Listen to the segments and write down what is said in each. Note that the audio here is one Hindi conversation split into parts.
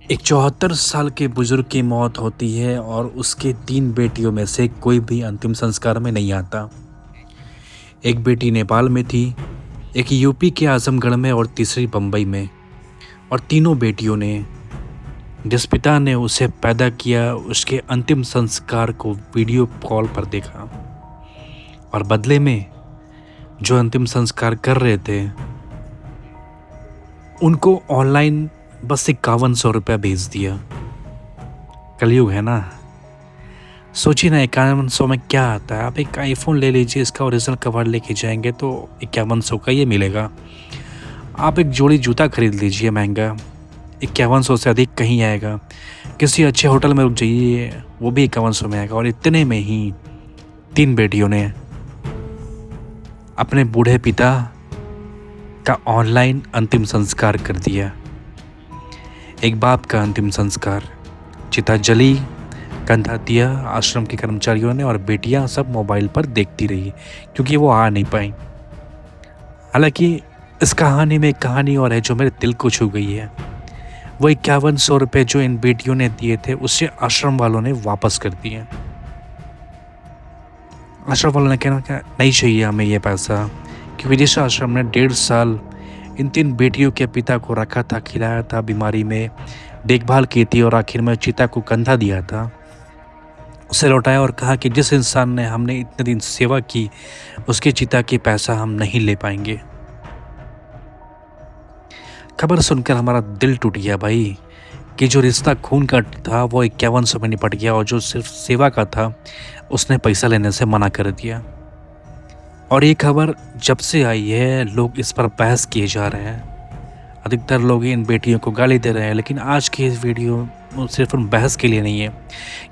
एक 74 साल के बुजुर्ग की मौत होती है और उसके 3 बेटियों में से कोई भी अंतिम संस्कार में नहीं आता। एक बेटी नेपाल में थी, एक यूपी के आजमगढ़ में और तीसरी बम्बई में। और तीनों बेटियों ने, जिस पिता ने उसे पैदा किया, उसके अंतिम संस्कार को वीडियो कॉल पर देखा। और बदले में जो अंतिम संस्कार कर रहे थे, उनको ऑनलाइन बस 5100 रुपया भेज दिया। कलयुग है ना। सोचिए ना, 5100 में क्या आता है। आप एक आईफोन ले लीजिए, इसका ओरिजिनल कवर लेके जाएंगे तो 5100 का ये मिलेगा। आप एक जोड़ी जूता खरीद लीजिए महंगा, 5100 से अधिक कहीं आएगा। किसी अच्छे होटल में रुक जाइए, वो भी 5100 में आएगा। और इतने में ही 3 बेटियों ने अपने बूढ़े पिता का ऑनलाइन अंतिम संस्कार कर दिया। एक बाप का अंतिम संस्कार, चिता जली, कंधा दिया आश्रम के कर्मचारियों ने, और बेटियां सब मोबाइल पर देखती रही क्योंकि वो आ नहीं पाई। हालांकि इस कहानी में एक कहानी और है जो मेरे दिल को छू गई है। वो 5100 रुपये जो इन बेटियों ने दिए थे, उससे आश्रम वालों ने वापस कर दिए। आश्रम वालों ने कहना क्या, नहीं चाहिए हमें ये पैसा, क्योंकि जिस आश्रम ने 1.5 साल इन 3 बेटियों के पिता को रखा था, खिलाया था, बीमारी में देखभाल की थी और आखिर में चिता को कंधा दिया था, उसे लौटाया और कहा कि जिस इंसान ने हमने इतने दिन सेवा की, उसकी चिता की पैसा हम नहीं ले पाएंगे। खबर सुनकर हमारा दिल टूट गया भाई, कि जो रिश्ता खून का था वो 5100 में निपट गया, और जो सिर्फ सेवा का था उसने पैसा लेने से मना कर दिया। और ये खबर जब से आई है, लोग इस पर बहस किए जा रहे हैं। अधिकतर लोग इन बेटियों को गाली दे रहे हैं, लेकिन आज की इस वीडियो सिर्फ उन बहस के लिए नहीं है,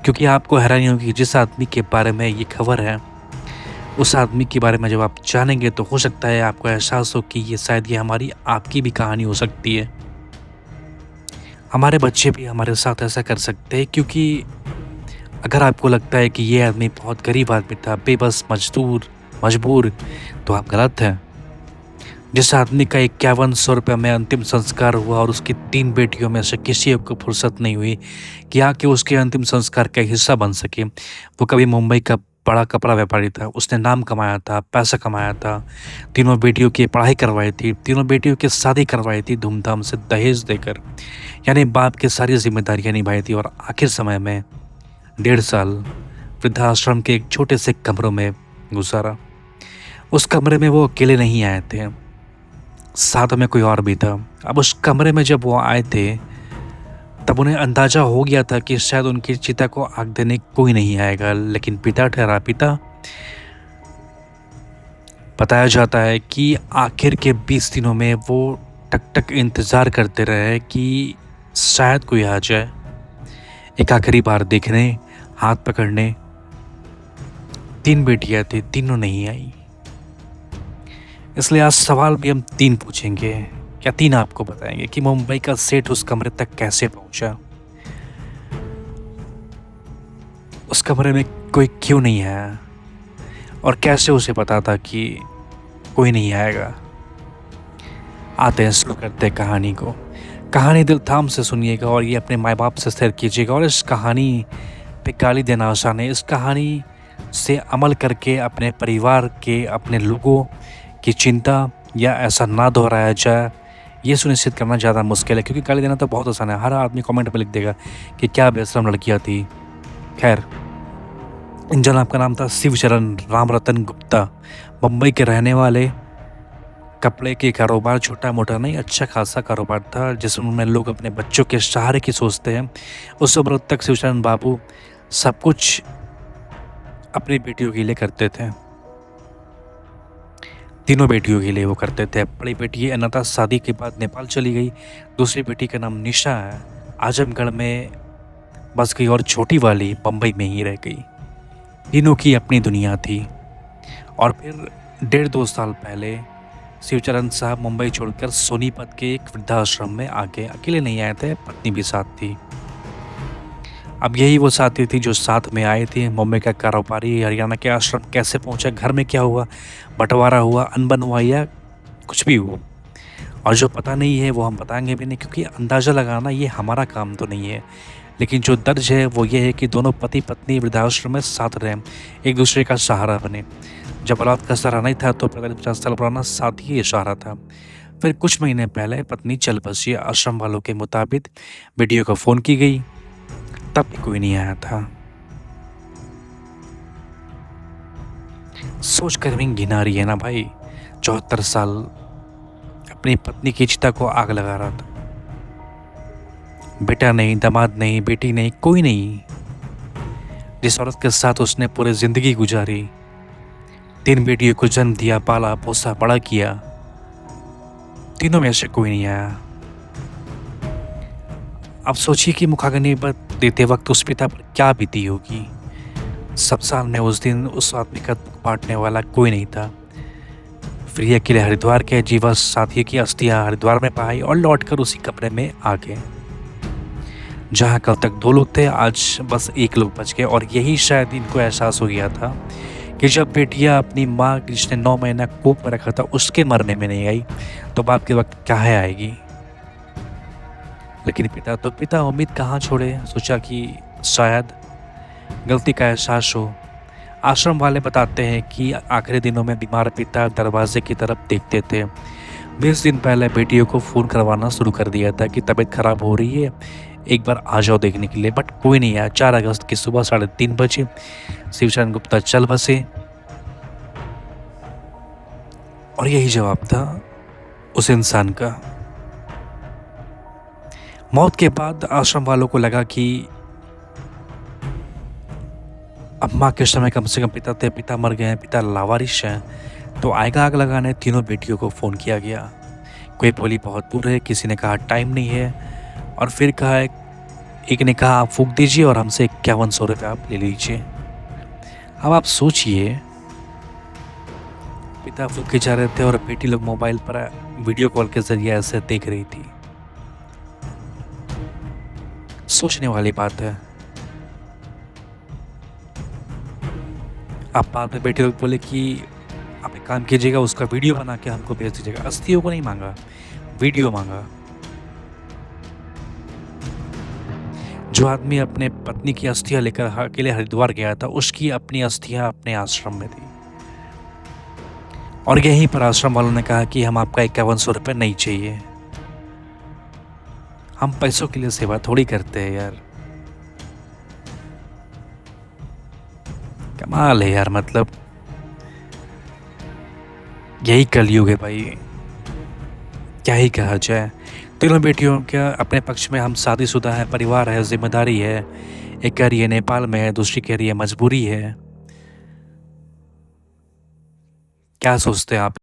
क्योंकि आपको हैरानी होगी जिस आदमी के बारे में ये खबर है, उस आदमी के बारे में जब आप जानेंगे तो हो सकता है आपको एहसास हो कि ये शायद ये हमारी आपकी भी कहानी हो सकती है। हमारे बच्चे भी हमारे साथ ऐसा कर सकते हैं, क्योंकि अगर आपको लगता है कि ये आदमी बहुत गरीब आदमी था, बेबस, मजबूर, तो आप गलत हैं। जिस आदमी का 5100 रुपये में अंतिम संस्कार हुआ और उसकी 3 बेटियों में से किसी को फुर्सत नहीं हुई कि आके उसके अंतिम संस्कार का हिस्सा बन सके। वो कभी मुंबई का बड़ा कपड़ा व्यापारी था, उसने नाम कमाया था, पैसा कमाया था, तीनों बेटियों की पढ़ाई करवाई थी, तीनों बेटियों की शादी करवाई थी धूमधाम से दहेज देकर, यानी बाप की सारी जिम्मेदारियां निभाई थी। और आखिर समय में 1.5 साल वृद्धाश्रम के एक छोटे से कमरों में गुजारा। उस कमरे में वो अकेले नहीं आए थे, साथ में कोई और भी था। अब उस कमरे में जब वो आए थे, तब उन्हें अंदाजा हो गया था कि शायद उनकी चिता को आग देने कोई नहीं आएगा, लेकिन पिता ठहरा पिता। बताया जाता है कि आखिर के 20 दिनों में वो टक टक इंतज़ार करते रहे कि शायद कोई आ जाए, एक आखिरी बार देखने, हाथ पकड़ने। 3 बेटियां थी, तीनों नहीं आई। इसलिए आज सवाल भी हम 3 पूछेंगे, क्या 3 आपको बताएंगे कि मुंबई का सेठ उस कमरे तक कैसे पहुंचा, उस कमरे में कोई क्यों नहीं आया, और कैसे उसे पता था कि कोई नहीं आएगा। आते हैं, शुरू करते हैं कहानी को। कहानी दिल थाम से सुनिएगा और ये अपने माँ बाप से शेयर कीजिएगा। और इस कहानी पे गाली देना आसान है, इस कहानी से अमल करके अपने परिवार के, अपने लोगों की चिंता या ऐसा ना दोहराया जाए, ये सुनिश्चित करना ज़्यादा मुश्किल है। क्योंकि गाली देना तो बहुत आसान है, हर आदमी कमेंट में लिख देगा कि क्या बेशरम लड़कियाँ थी। खैर, इन जन आपका नाम था शिवचरण राम रतन गुप्ता, मुंबई के रहने वाले। कपड़े के कारोबार छोटा मोटा नहीं, अच्छा खासा कारोबार था, जिसमें लोग अपने बच्चों के सहारे की सोचते हैं। उस उम्र तक शिवचरण बाबू सब कुछ अपनी बेटियों के लिए करते थे, तीनों बेटियों के लिए वो करते थे। बड़ी बेटी अनता शादी के बाद नेपाल चली गई, दूसरी बेटी का नाम निशा है, आजमगढ़ में बस गई, और छोटी वाली बम्बई में ही रह गई। तीनों की अपनी दुनिया थी। और फिर 1.5-2 साल पहले शिवचरण साहब मुंबई छोड़कर सोनीपत के एक वृद्धाश्रम में आ गए। अकेले नहीं आए थे, पत्नी भी साथ थी। अब यही वो साथी थी जो साथ में आए थे। मुंबई का कारोबारी हरियाणा के आश्रम कैसे पहुंचा, घर में क्या हुआ, बंटवारा हुआ, अनबन हुआ या कुछ भी हुआ, और जो पता नहीं है वो हम बताएँगे भी नहीं, क्योंकि अंदाज़ा लगाना ये हमारा काम तो नहीं है। लेकिन जो दर्ज है वो ये है कि दोनों पति-पत्नी वृद्धाश्रम में साथ रहें, एक-दूसरे का सहारा बने। जब औलाद का सहारा नहीं था तो 45-50 साल पुराना साथ ही इशारा था। फिर कुछ महीने पहले पत्नी चल बसी। आश्रम वालों के मुताबिक बेटियों को फ़ोन की गई, तब भी कोई नहीं आया था। सोच कर भी घिन आ रही है ना भाई, 74 साल अपनी पत्नी की चिता को आग लगा रहा था। बेटा नहीं, दामाद नहीं, बेटी नहीं, कोई नहीं। जिस औरत के साथ उसने पूरी ज़िंदगी गुजारी, 3 बेटियों को जन्म दिया, पाला, पोसा, बड़ा किया, तीनों में से कोई नहीं आया। अब सोचिए कि मुखाग्नि पर देते वक़्त उस पिता पर क्या बीती होगी। सब साल में उस दिन उस आदमी का दुःख बाँटने वाला कोई नहीं था। फिर ये अकेले हरिद्वार के जीवा साथी की अस्थियाँ हरिद्वार में पाई और लौटकर उसी कमरे में आ गए। जहाँ कल तक 2 लोग थे, आज बस 1 लोग बच गए। और यही शायद इनको एहसास हो गया था कि जब बेटियाँ अपनी माँ जिसने 9 महीना कोख में रखा था उसके मरने में नहीं आई, तो बाप के वक़्त काहे आएगी। लेकिन पिता उम्मीद कहाँ छोड़े। सोचा कि शायद गलती का एहसास हो। आश्रम वाले बताते हैं कि आखिरी दिनों में बीमार पिता दरवाजे की तरफ देखते थे। 20 दिन पहले बेटियों को फ़ोन करवाना शुरू कर दिया था कि तबीयत खराब हो रही है, एक बार आ जाओ देखने के लिए, बट कोई नहीं आया। 4 अगस्त की सुबह 3:30 बजे शिवचरण गुप्ता चल बसे और यही जवाब था उस इंसान का। मौत के बाद आश्रम वालों को लगा कि अब माँ के समय कम से कम पिता थे, पिता मर गए हैं, पिता लावारिश हैं, तो आएगा आग लगाने। तीनों बेटियों को फ़ोन किया गया। कोई बोली बहुत दूर है, किसी ने कहा टाइम नहीं है, और फिर कहा एक ने कहा आप फूँक दीजिए और हमसे 5100 रुपये आप ले लीजिए। अब आप सोचिए, पिता फूँके जा रहे थे और बेटी लोग मोबाइल पर वीडियो कॉल के ज़रिए ऐसे देख रही थी। सोचने वाली बात है। अब बाद में बेटी लोग बोले कि आप एक काम कीजिएगा, उसका वीडियो बना के हमको भेज दीजिएगा। अस्थियों को नहीं मांगा, वीडियो मांगा। जो आदमी अपने पत्नी की अस्थियां लेकर अकेले हरिद्वार गया था, उसकी अपनी अस्थियां अपने आश्रम में थी। और यहीं पर आश्रम वालों ने कहा कि हम आपका 5100 रुपये नहीं चाहिए। हम पैसों के लिए सेवा थोड़ी करते हैं यार। कमाल है यार, मतलब यही कलयुग है भाई, क्या ही कहा जाए। तीनों बेटियों के अपने पक्ष में हम शादीशुदा हैं, परिवार है, जिम्मेदारी है। एक कह रही है नेपाल में है, दूसरी कह रही है मजबूरी है। क्या सोचते हैं आप?